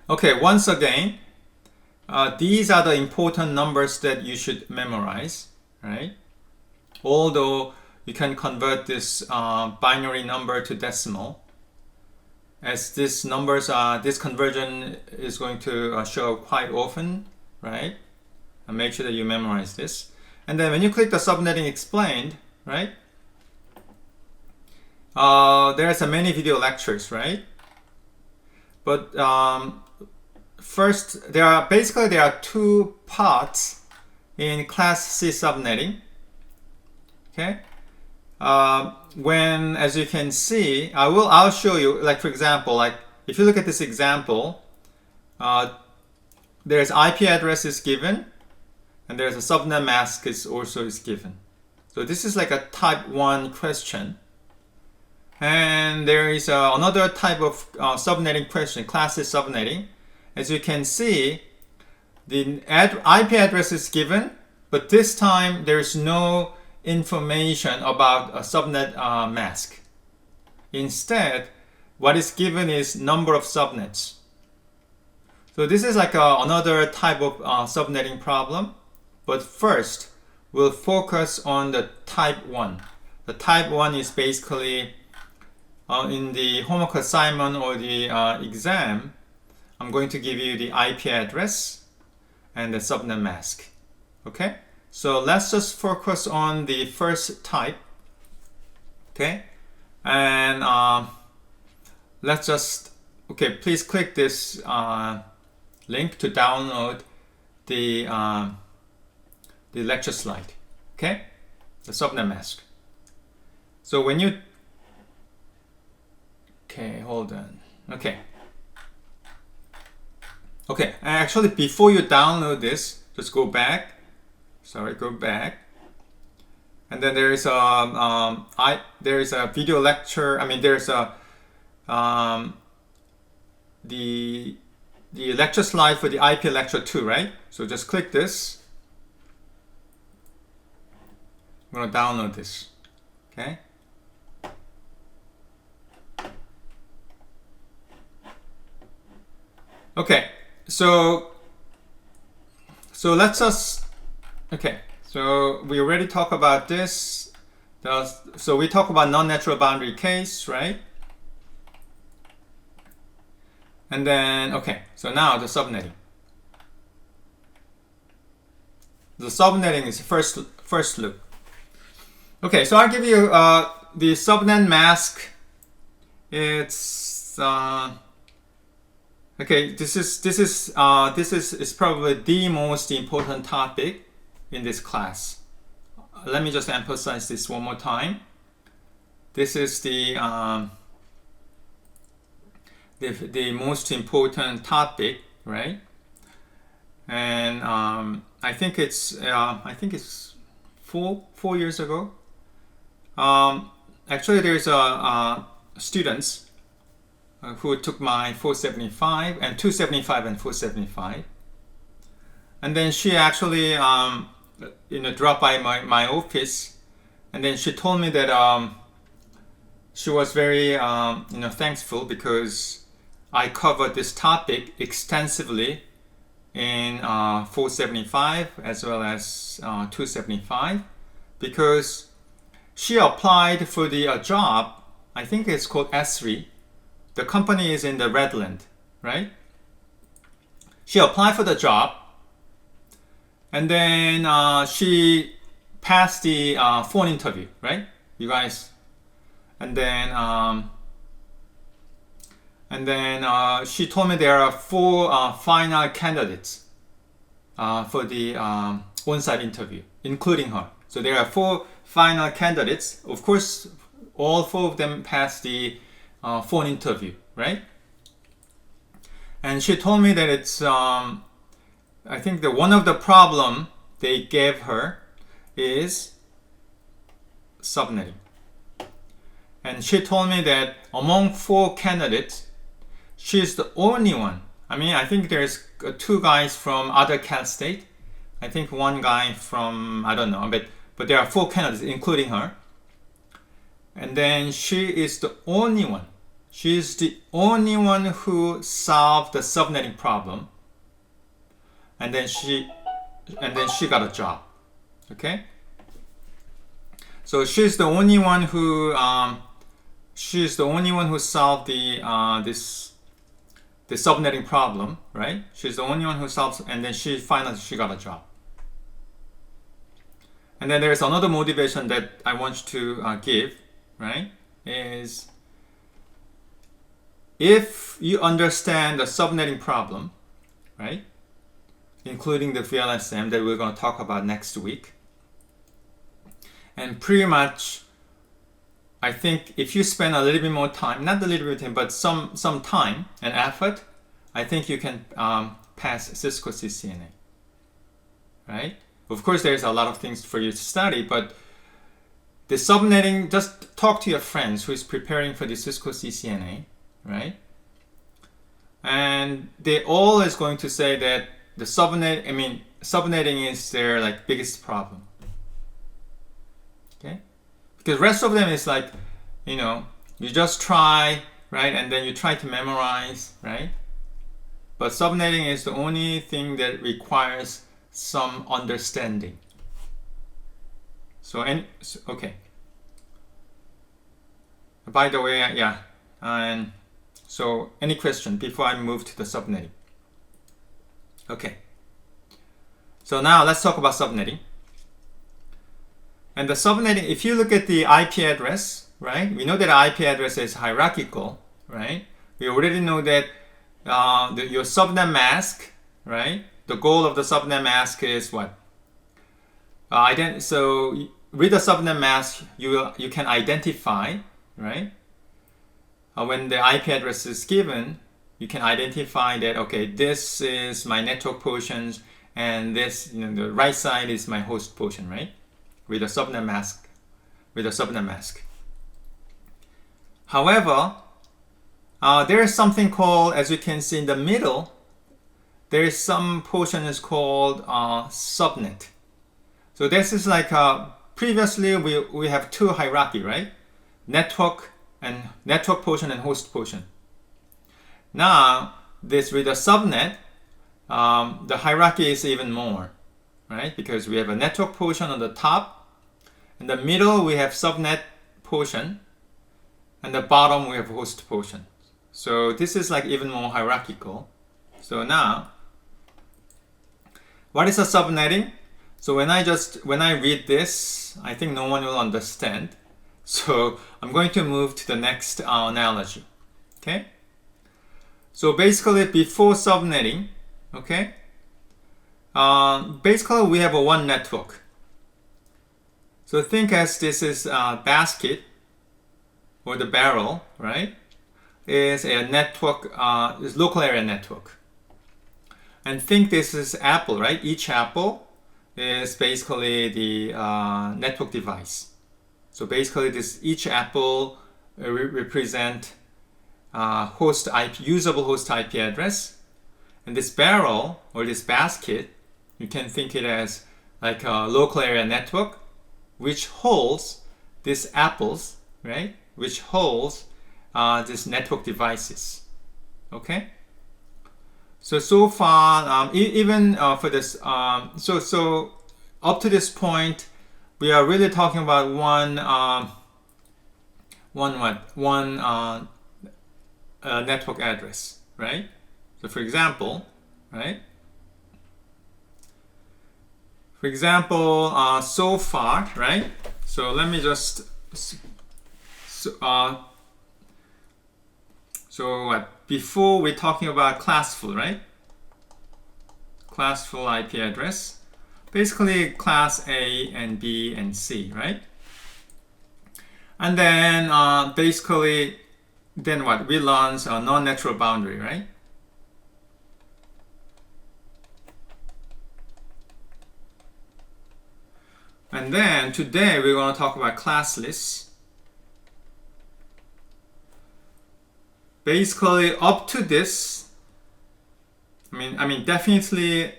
Okay, once again, these are the important numbers that you should memorize, right? Although you can convert this binary number to decimal, as this conversion is going to show quite often, right? And make sure that you memorize this. And then when you click the subnetting explained, right? There's a many video lectures, right? But first, there are two parts in class C subnetting. Okay. When, as you can see, I'll show you. Like for example, like if you look at this example, there's IP address is given, and there's a subnet mask is given. So this is like a type 1 question. And there is another type of subnetting question, class C subnetting. As you can see, the IP address is given, but this time there is no information about a subnet mask. Instead, what is given is number of subnets. So this is like another type of subnetting problem. But first, we'll focus on the type 1. The type 1 is basically in the homework assignment or the exam, I'm going to give you the IP address and the subnet mask. Okay? So let's just focus on the first type. Okay? And let's just, okay, please click this link to download the lecture slide. Okay? The subnet mask. So when you, okay, hold on. Okay. Okay, actually before you download this, just go back. Sorry, go back. And then there is a video lecture. I mean, there's a the lecture slide for the IP lecture 2, right? So just click this. I'm gonna download this. Okay. Okay. So let's just, okay, so we already talked about this. So we talk about non-natural boundary case, right? And then, okay, so now the subnetting. The subnetting is first look. Okay, so I'll give you the subnet mask. It's okay, this is probably the most important topic in this class. Let me just emphasize this one more time. This is the most important topic, right? And I think it's 4 years ago. Actually, there's students who took my 475 and 275 and 475, and then she actually dropped by my office, and then she told me that she was very thankful because I covered this topic extensively in 475 as well as 275, because she applied for the job. I think it's called S3. The company is in the Redland, right? She applied for the job, and then she passed the phone interview, right? You guys, and then she told me there are 4 final candidates for the on-site interview, including her. So there are 4 final candidates. Of course, all 4 of them passed the phone interview, right? And she told me that it's I think that one of the problem they gave her is subnetting. And she told me that among 4 candidates, she's the only one. I mean, I think there's 2 guys from other Cal State. I think 1 guy from, I don't know, but there are 4 candidates, including her. And then she is the only one. she's the only one who solved the subnetting problem, and then she got a job. Okay, so she's the only one who solved the subnetting problem, right? She's the only one who solves, and then she finally got a job. And then there's another motivation that I want you to give, right? Is if you understand the subnetting problem, right? Including the VLSM that we're going to talk about next week. And pretty much, I think if you spend a little bit more time, not a little bit of time, but some time and effort, I think you can pass Cisco CCNA, right? Of course, there's a lot of things for you to study, but the subnetting, just talk to your friends who is preparing for the Cisco CCNA, right? And they all is going to say that the subnetting is their like biggest problem. Okay? Because rest of them is like, you know, you just try, right? And then you try to memorize, right? But subnetting is the only thing that requires some understanding. Okay. By the way, yeah. And so any question before I move to the subnetting? Okay. So now let's talk about subnetting. And the subnetting, if you look at the IP address, right? We know that IP address is hierarchical, right? We already know that your subnet mask, right? The goal of the subnet mask is what? So with the subnet mask, you can identify, right? When the IP address is given, you can identify that, okay, this is my network portions, and this, the right side is my host portion, right? With a subnet mask. However, there is something called, as you can see in the middle, there is some portion is called subnet. So this is like previously we have two hierarchy, right? Network portion and host portion. Now this with the subnet, the hierarchy is even more, right? Because we have a network portion on the top. In the middle, we have subnet portion. And the bottom, we have host portion. So this is like even more hierarchical. So now, what is a subnetting? So when I read this, I think no one will understand. So I'm going to move to the next analogy. Okay? So basically, before subnetting, okay? Basically, we have a one network. So think as this is a basket or the barrel, right? Is a network, is local area network. And think this is Apple, right? Each Apple is basically the network device. So basically, each Apple represent usable host IP address, and this barrel or this basket, you can think it as like a local area network, which holds these apples, right? Which holds these network devices. Okay. So far, even for this, so up to this point, we are really talking about one network address, right? So for example, right? For example, so far, right? So let me just before we're talking about classful, right? Classful IP address. Basically class A and B and C, right? And then basically, then what? We launch a non-natural boundary, right? And then today we're going to talk about classless. Basically, up to this, I mean, definitely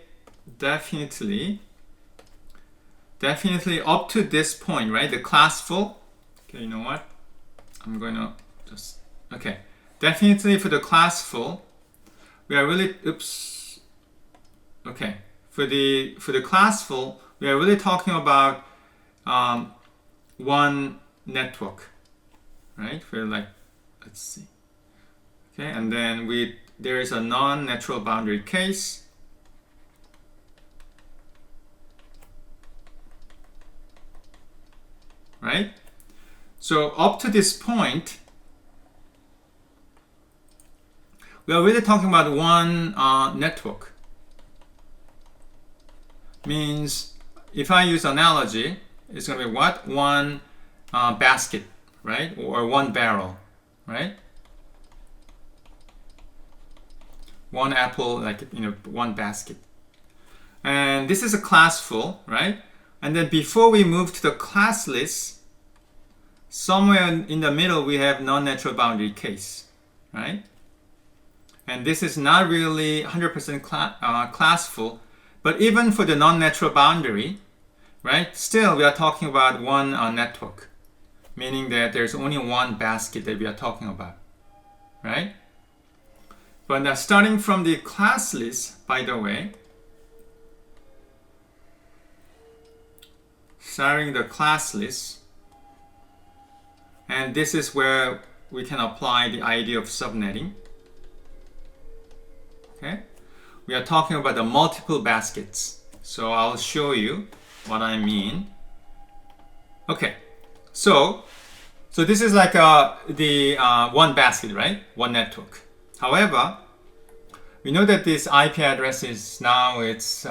up to this point, right? The classful. Okay, you know what? I'm going to just, okay. definitely for the classful, we are really, okay. For the classful, we are really talking about one network, right? For like, let's see. Okay, and then there is a non-natural boundary case. Right? So up to this point, we are really talking about one network. Means if I use analogy, it's going to be what? One basket, right? Or one barrel, right? One apple, like, one basket. And this is a classful, right? And then before we move to the classless, somewhere in the middle we have non-natural boundary case, right? And this is not really 100% classful, but even for the non-natural boundary, right? Still, we are talking about one network, meaning that there's only one basket that we are talking about, right? But now starting from the classless, by the way, starting the classless, and this is where we can apply the idea of subnetting. Okay, we are talking about the multiple baskets. So I'll show you what I mean. Okay, so this is like the one basket, right? One network. However, we know that this IP address is now it's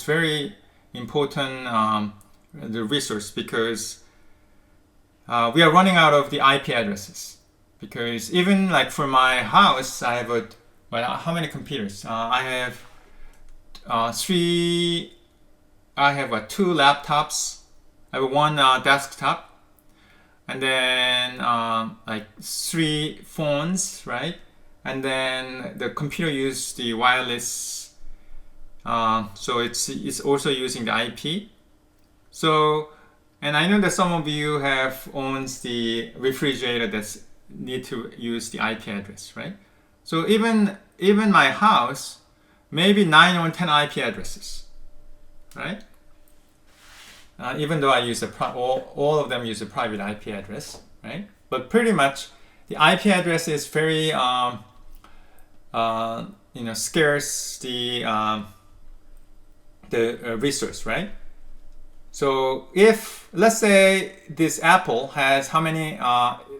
very important the resource, because we are running out of the IP addresses. Because even like for my house, I have how many computers? I have two laptops. I have one desktop, and then like 3 phones, right? And then the computer uses the wireless, so it's also using the IP. So, and I know that some of you owns the refrigerator that's need to use the IP address, right? So even my house, maybe 9 or 10 IP addresses, right? Even though I use all of them use a private IP address, right? But pretty much the IP address is very scarce the resource, right? So if let's say this apple has how many?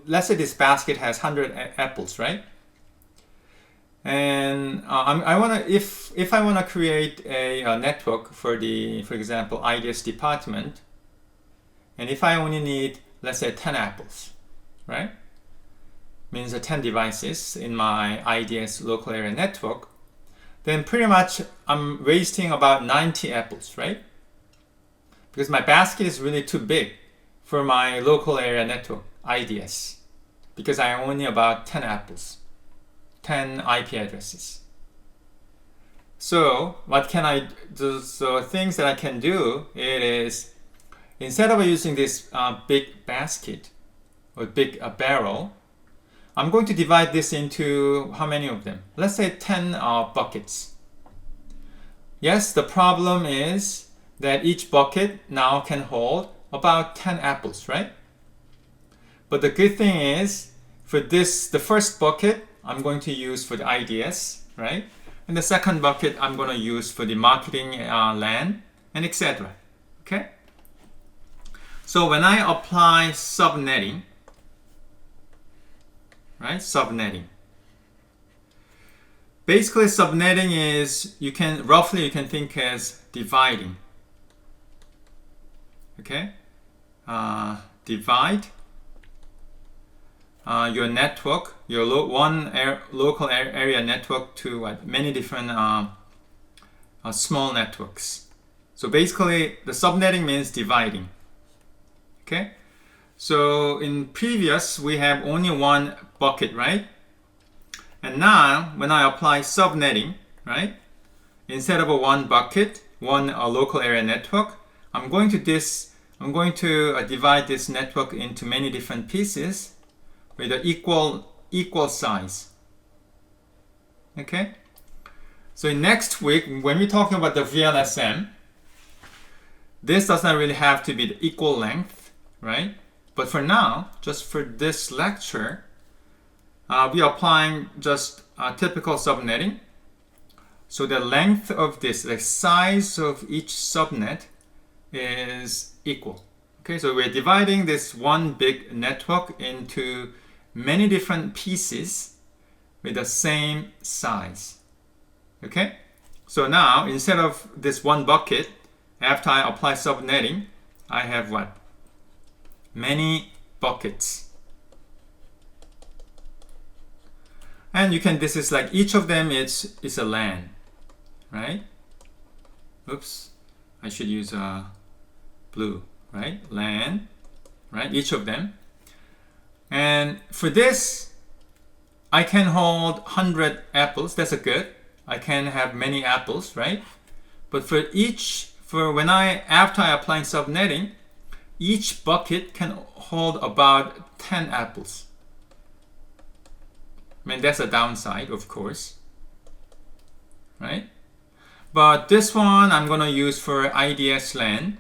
Let's say this basket has 100 apples, right? And if I wanna create a network for example, IDS department, and if I only need, let's say, 10 apples, right? Means 10 devices in my IDS local area network, then pretty much I'm wasting about 90 apples, right? Because my basket is really too big for my local area network, IDS, because I only about 10 apples, 10 IP addresses. So what can I do? So things that I can do, it is, instead of using this big basket or big barrel, I'm going to divide this into how many of them? Let's say 10 buckets. Yes, the problem is that each bucket now can hold about 10 apples, right? But the good thing is, for this, the first bucket, I'm going to use for the IDS, right? And the second bucket, I'm going to use for the marketing LAN, and etc. Okay? So when I apply subnetting, right? Subnetting. Basically, subnetting is, you can think as dividing. Okay? Divide your network, your local area network to many different small networks. So basically, the subnetting means dividing. Okay? So in previous, we have only one bucket, right? And now, when I apply subnetting, right? Instead of one bucket, one local area network, I'm going to divide this network into many different pieces with an equal equal size. Okay? So next week, when we're talking about the VLSM, this does not really have to be the equal length, right? But for now, just for this lecture, we are applying just typical subnetting. So the length of this, the size of each subnet is equal. Okay, so we're dividing this one big network into many different pieces with the same size. Okay, so now instead of this one bucket, after I apply subnetting, I have what? Many buckets. And you can, this is like each of them is a LAN, right? Oops, I should use blue, right? LAN, right? Each of them. And for this, I can hold 100 apples. That's a good. I can have many apples, right? But for each, after I applying subnetting, each bucket can hold about 10 apples. I mean, that's a downside, of course, right? But this one I'm going to use for IDS LAN,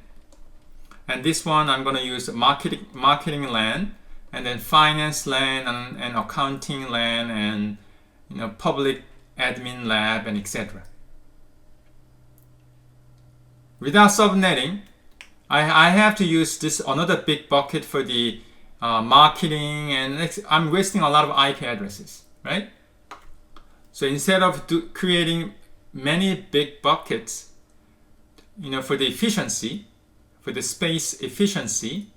and this one I'm going to use marketing LAN, and then finance LAN, and accounting LAN, and public admin lab, and etc. Without subnetting, I have to use this another big bucket for the marketing, and I'm wasting a lot of IP addresses, right? So instead of creating many big buckets, for the efficiency, for the space efficiency,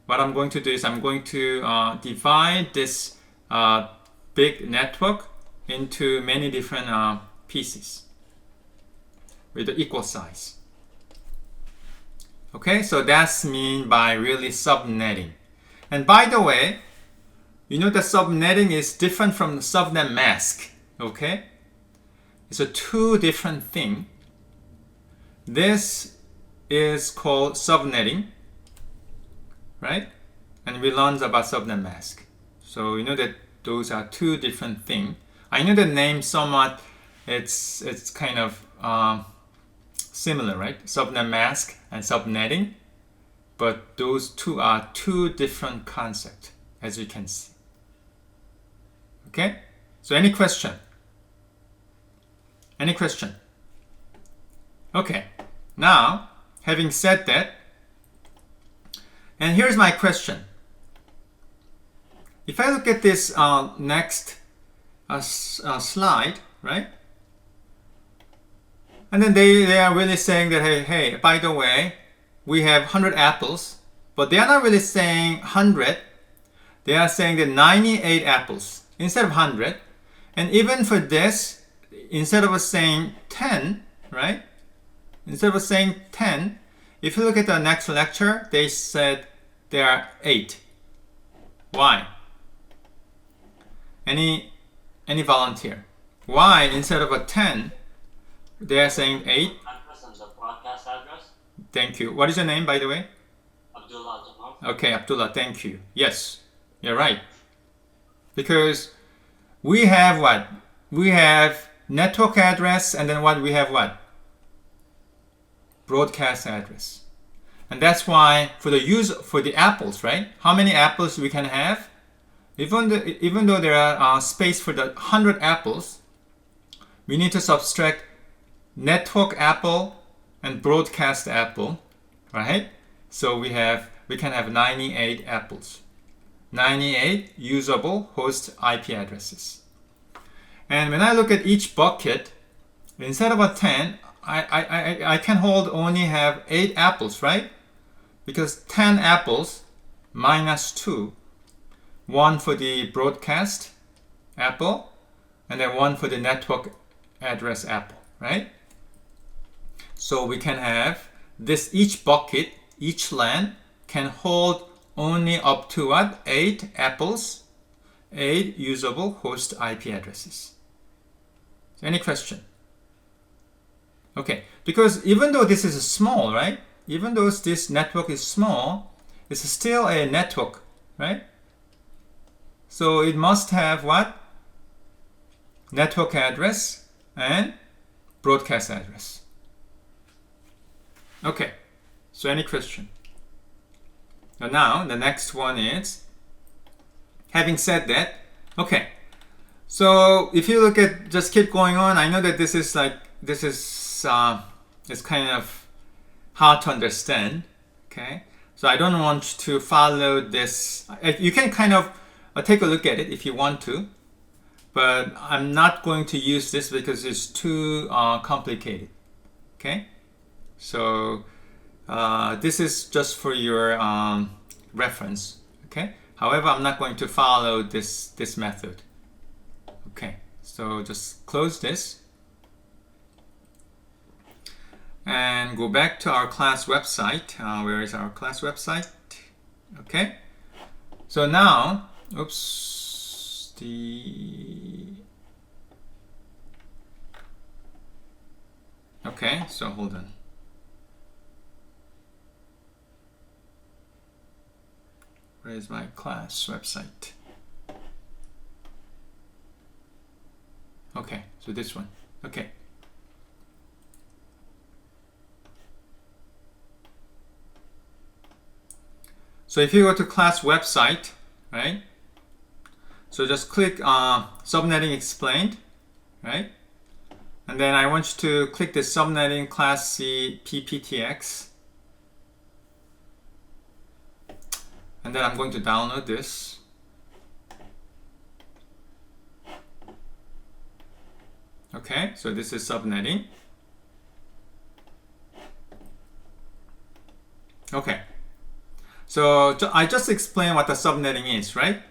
what I'm going to do is I'm going to divide this big network into many different pieces with the equal size. Okay, so that's mean by really subnetting. And by the way, the subnetting is different from the subnet mask. Okay, it's a two different thing. This is called subnetting, right? And we learned about subnet mask. So you know that those are two different things. I know the name somewhat, it's kind of similar, right? Subnet mask and subnetting, but those two are two different concepts, as you can see. Okay, so any question? Any question? Okay, now having said that, and here's my question. If I look at this next slide, right? And then they are really saying that, hey, by the way, we have 100 apples, but they are not really saying 100. They are saying that 98 apples instead of 100. And even for this, instead of saying 10, right? Instead of saying 10, if you look at the next lecture, they said there are 8. Why? Any volunteer? Why instead of a 10, they are saying 8? The broadcast address. Thank you. What is your name, by the way? Abdullah. Okay, Abdullah, thank you. Yes, you're right. Because we have what? We have network address, and then what? We have what? Broadcast address. And that's why for the apples, right? How many apples we can have? Even though there are space for the 100 apples, we need to subtract network apple and broadcast apple, right? So we can have 98 apples, 98 usable host IP addresses. And when I look at each bucket, instead of a 10, I can only have 8 apples, right? Because 10 apples minus 2, 1 for the broadcast apple, and then 1 for the network address apple, right? So we can have this, each bucket, each LAN can hold only up to what? 8 apples, 8 usable host IP addresses. Any question? Okay, because even though this is small, right? Even though this network is small, it's still a network, right? So it must have what? Network address and broadcast address. Okay, so any question? Now the next one is, having said that, okay, so if you look at, just keep going on, I know that this is it's kind of hard to understand, okay? So I don't want to follow this. You can kind of take a look at it if you want to, but I'm not going to use this because it's too complicated, okay? So this is just for your reference, okay? However, I'm not going to follow this method. Okay, so just close this and go back to our class website. Where is our class website? Okay, so now, oops, okay, so hold on. Where is my class website? Okay, so this one. Okay. So if you go to class website, right? So just click subnetting explained, right? And then I want you to click the subnetting class C PPTX. And then I'm going to download this. Okay, so this is subnetting. Okay, so I just explained what the subnetting is, right?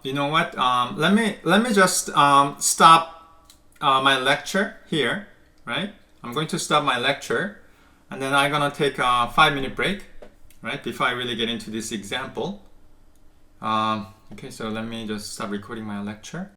You know what? Let me just stop my lecture here, right? I'm going to stop my lecture, and then I'm gonna take a 5-minute break, right? Before I really get into this example. Okay, so let me just stop recording my lecture.